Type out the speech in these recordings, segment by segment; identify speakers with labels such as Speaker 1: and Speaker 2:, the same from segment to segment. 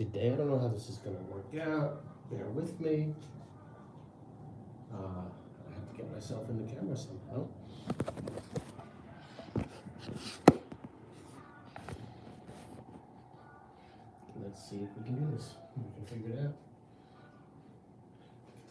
Speaker 1: Today, I don't know how this is going to work out. Bear with me. I have to get myself in the camera somehow. Let's see if we can do this. We can figure it out.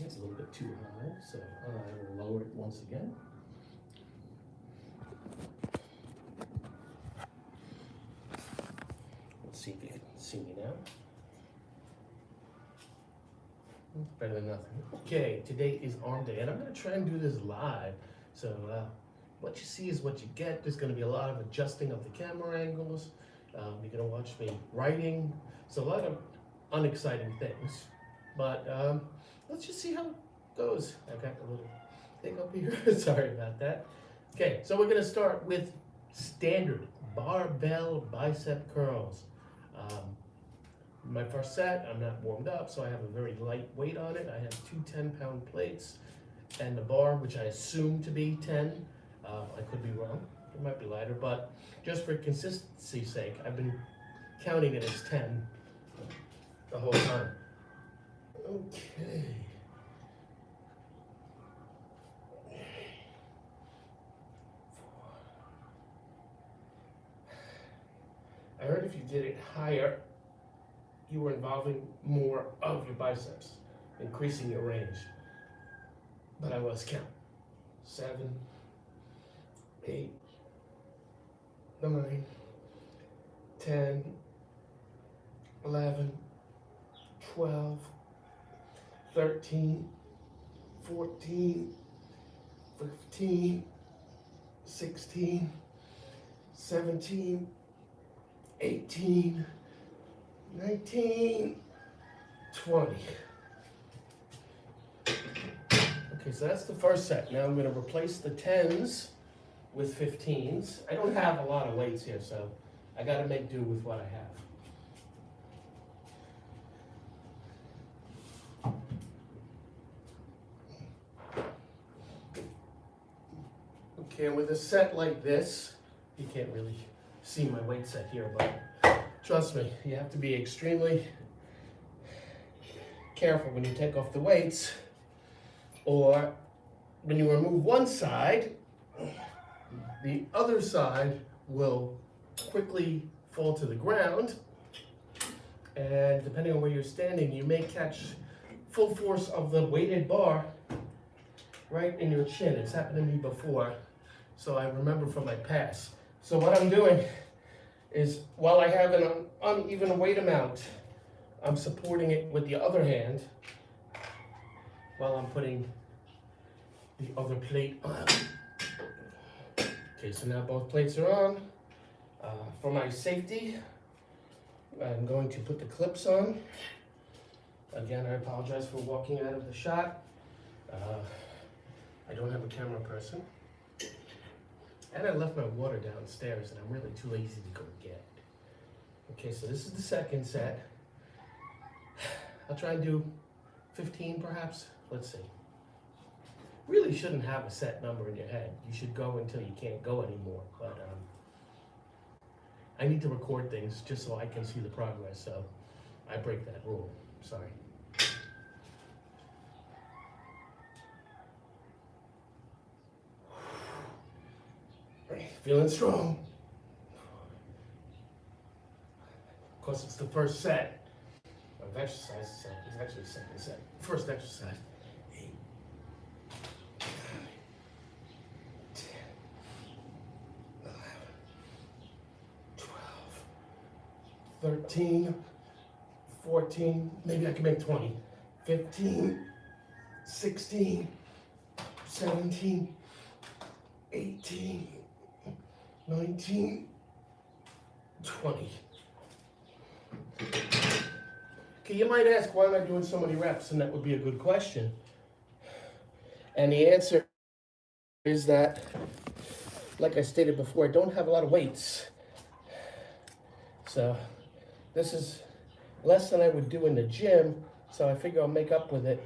Speaker 1: It's a little bit too high, so I will lower it once again. Let's see if you can see me now. Better than nothing. Okay, today is arm day, and I'm going to try and do this live. So what you see is what you get. There's going to be a lot of adjusting of the camera angles. You're going to watch me writing. So a lot of unexciting things. But let's just see how it goes. I got a little hiccup here. Sorry about that. Okay, so we're going to start with standard barbell bicep curls. My first set, I'm not warmed up, so I have a very light weight on it. I have two 10-pound plates and the bar, which I assume to be 10. I could be wrong. It might be lighter, but just for consistency's sake, I've been counting it as 10 the whole time. Okay. I heard if you did it higher, you were involving more of your biceps, increasing your range. But I lost count. 7, 8, 9, 10, 11, 12, 13, 14, 15, 16, 17, 18, 19, 20. Okay, so that's the first set. Now I'm going to replace the 10s with 15s. I don't have a lot of weights here, so I got to make do with what I have. Okay, and with a set like this, you can't really see my weight set here, but trust me, you have to be extremely careful when you take off the weights, or when you remove one side, the other side will quickly fall to the ground, and depending on where you're standing, you may catch full force of the weighted bar right in your chin. It's happened to me before, so I remember from my past. So what I'm doing is, while I have an uneven weight amount, I'm supporting it with the other hand while I'm putting the other plate on. Okay, so now both plates are on. For my safety, I'm going to put the clips on. Again, I apologize for walking out of the shot. I don't have a camera person. And I left my water downstairs, and I'm really too lazy to go get it. Okay, so this is the second set. I'll try and do 15 perhaps. Let's see. Really shouldn't have a set number in your head. You should go until you can't go anymore. But I need to record things just so I can see the progress, so I break that rule. Sorry. Feeling strong. Of course, it's the first set of exercise. It's actually the second set. First exercise. 8, 9, 10, 11, 12, 13, 14. Maybe I can make 20. 15, 16, 17, 18. 19, 20. Okay, you might ask, why am I doing so many reps? And that would be a good question. And the answer is that, like I stated before, I don't have a lot of weights. So this is less than I would do in the gym, so I figure I'll make up with it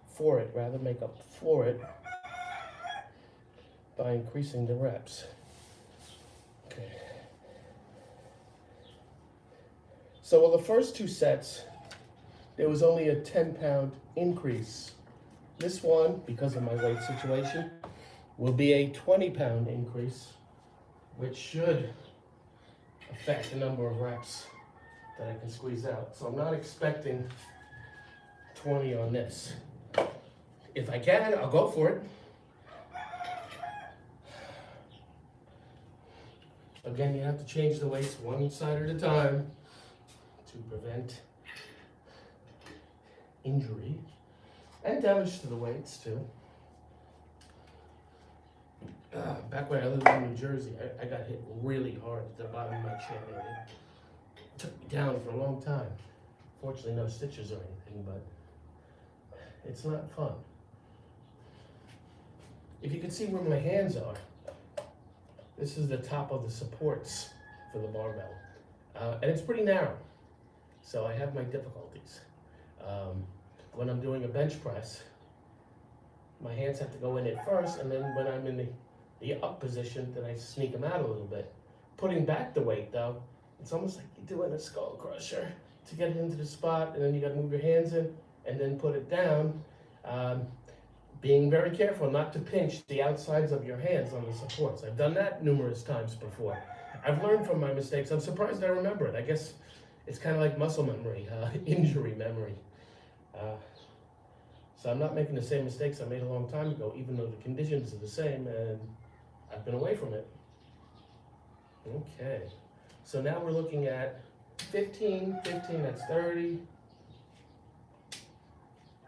Speaker 1: for it, rather make up for it by increasing the reps. Okay. So with the first two sets, there was only a 10-pound increase. This one, because of my weight situation, will be a 20-pound increase, which should affect the number of reps that I can squeeze out. So I'm not expecting 20 on this. If I can, I'll go for it. Again, you have to change the weights one side at a time to prevent injury and damage to the weights too. Back when I lived in New Jersey, I got hit really hard at the bottom of my chin. It took me down for a long time. Fortunately, no stitches or anything, but it's not fun. If you can see where my hands are, this is the top of the supports for the barbell. And it's pretty narrow, so I have my difficulties. When I'm doing a bench press, my hands have to go in it first, and then when I'm in the up position, then I sneak them out a little bit. Putting back the weight though, it's almost like you're doing a skull crusher to get it into the spot, and then you gotta move your hands in and then put it down. Being very careful not to pinch the outsides of your hands on the supports. I've done that numerous times before. I've learned from my mistakes. I'm surprised I remember it. I guess it's kind of like muscle memory, injury memory. So I'm not making the same mistakes I made a long time ago, even though the conditions are the same and I've been away from it. Okay, so now we're looking at 15, that's 30,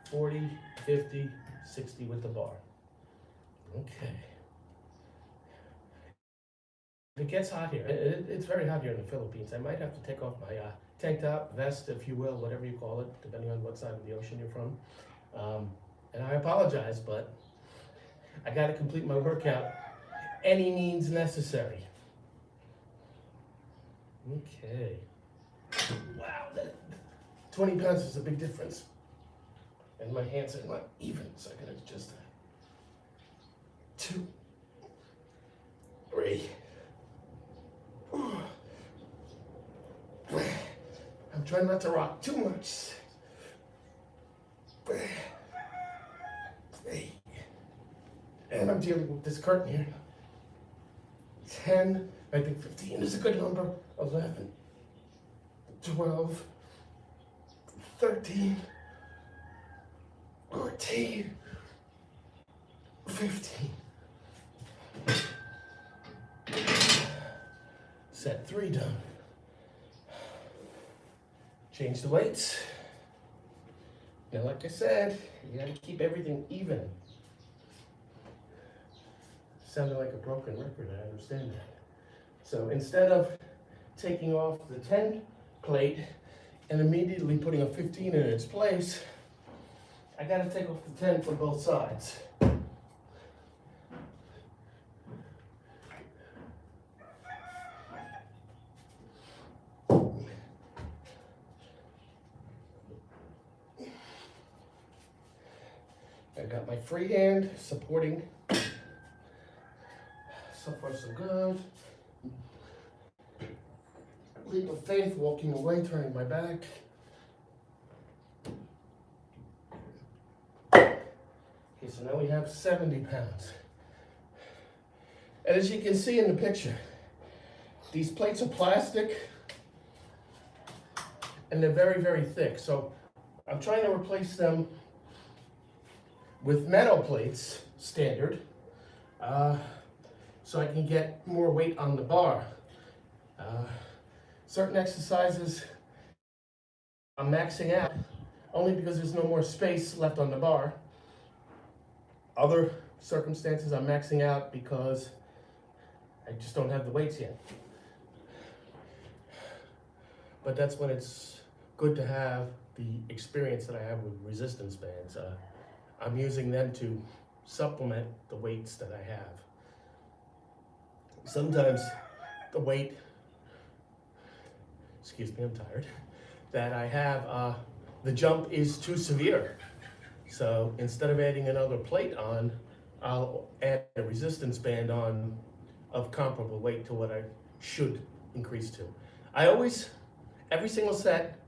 Speaker 1: 40, 50, 60 with the bar. Okay. It gets hot here. It's very hot here in the Philippines. I might have to take off my tank top, vest, if you will, whatever you call it, depending on what side of the ocean you're from. And I apologize, but I got to complete my workout any means necessary. Okay. Wow, that 20 pounds is a big difference. And my hands are not even, so I gotta adjust that. 2, 3. I'm trying not to rock too much. 8. And I'm dealing with this curtain here. 10, I think 15 is a good number. 11, 12, 13, 14, 15. Set 3 done. Change the weights. Now, like I said, you gotta keep everything even. Sounded like a broken record, I understand that. So instead of taking off the 10 plate and immediately putting a 15 in its place, I gotta take off the 10 from both sides. I got my free hand supporting. So far so good. Leap of faith, walking away, turning my back. Okay, so now we have 70 pounds. And as you can see in the picture, these plates are plastic and they're very, very thick. So I'm trying to replace them with metal plates, standard, so I can get more weight on the bar. Certain exercises I'm maxing out only because there's no more space left on the bar. Other circumstances I'm maxing out because I just don't have the weights yet. But that's when it's good to have the experience that I have with resistance bands. I'm using them to supplement the weights that I have. Sometimes the weight, excuse me, I'm tired, that I have, the jump is too severe. So instead of adding another plate on, I'll add a resistance band on of comparable weight to what I should increase to. I always Every single set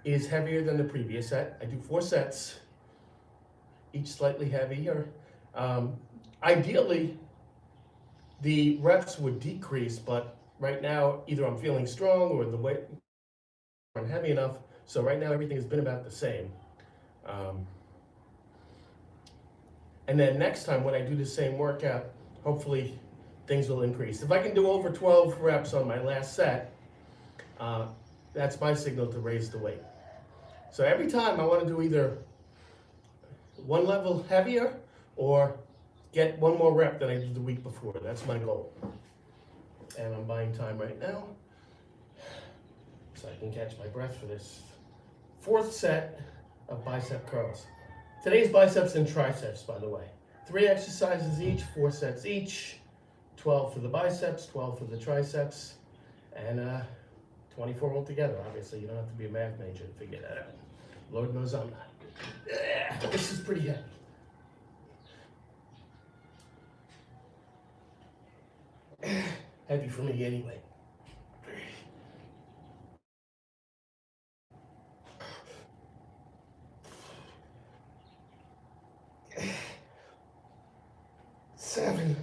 Speaker 1: is heavier than the previous set. I do 4 sets, each slightly heavier. Ideally, the reps would decrease, but right now, either I'm feeling strong or the weight aren't heavy enough. So right now, everything has been about the same. And then next time when I do the same workout, hopefully things will increase. If I can do over 12 reps on my last set, that's my signal to raise the weight. So every time I want to do either one level heavier or get one more rep than I did the week before. That's my goal. And I'm buying time right now so I can catch my breath for this 4th set of bicep curls. Today's biceps and triceps, by the way. 3 exercises each, 4 sets each, 12 for the biceps, 12 for the triceps, and 24 altogether. Obviously, you don't have to be a math major to figure that out. Lord knows I'm not. This is pretty heavy. Heavy for me anyway. Seven.